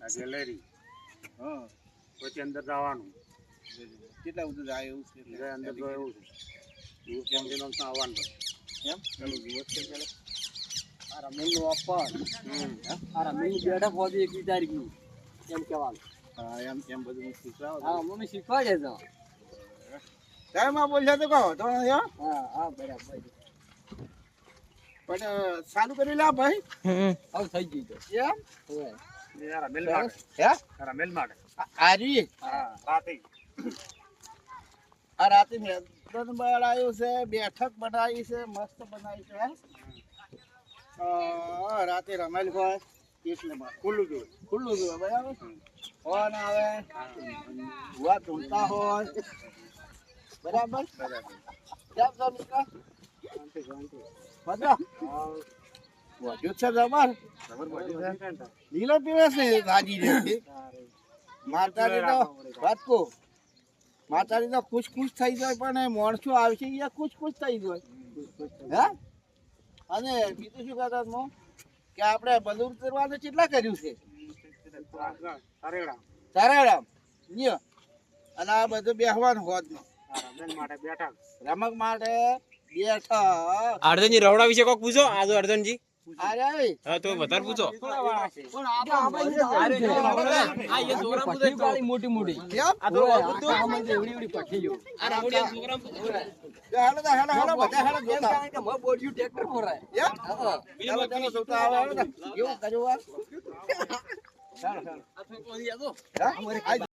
આ ગેલેરી હા પછી અંદર જવાનું કેટલા બધું જાય એવું છે એટલે અંદર તો એવું છે એવું કેમ કે આવવાનું એમ ચાલો દિવસ છે ચાલો આ રમેશનું ઓફર આ રમેશની બેઠક હોતી 21 તારીખની એમ કહેવાનું. હા એમ બધું શીખવાડો હા મમ્મી શીખવાડે છે. ટાઈમમાં બોલશે તો કહો તો હા હા બરાબર પણ ચાલુ કરી લા ભાઈ હવે થઈ ગયું છે. એમ હવે યાર મેલ માટે હે તારા મેલ માટે આરી હા રાતે આ રાતે મેદાન બનાવ્યું છે બેઠક બનાવી છે મસ્ત બનાવી છે રાતે રમેલ હોય એટલે ખુલ્લું જોયું ખુલ્લું જોવે બરાબર ફોન આવે ભૂવા ધૂળતા હોય બરાબર કેમ છો મિત્ર મજા વધ્યું છે જબર લીલો પીવે છે રાજી રહેતી માતાજી તો વાત કહો માતાજી તો ખુશ ખુશ થઈ જાય પણ એ માણસો આવશે એ ખુશ ખુશ થઈ જાય હે અને બીજું શું કહેતા હતા કે આપણે બલુર કરવાનું કેટલા કર્યું છે અરેડા તારારામ લ્યો અને આ બધું બેહવાનું હોત તારા મેલ માટે બેઠા રમક માટે બેઠક અર્જનજી રવડા વિશે કોક પૂછો આજો અર્જનજી અરે હા તો વધારે પૂછો પણ આપણે મોટી મોટી કેમ આ તો એવડી એવડી પઠીઓ આ રવડિયા છોકરા હેલો બધા હેલો જોતા કે મ બોડ્યું ટ્રેક્ટર ફરાય. યપ ચાલો ચાલો જોતા આવે હેલો એવું કર્યું આ ચાલો ચાલો આ તો કોઈ આ તો હા?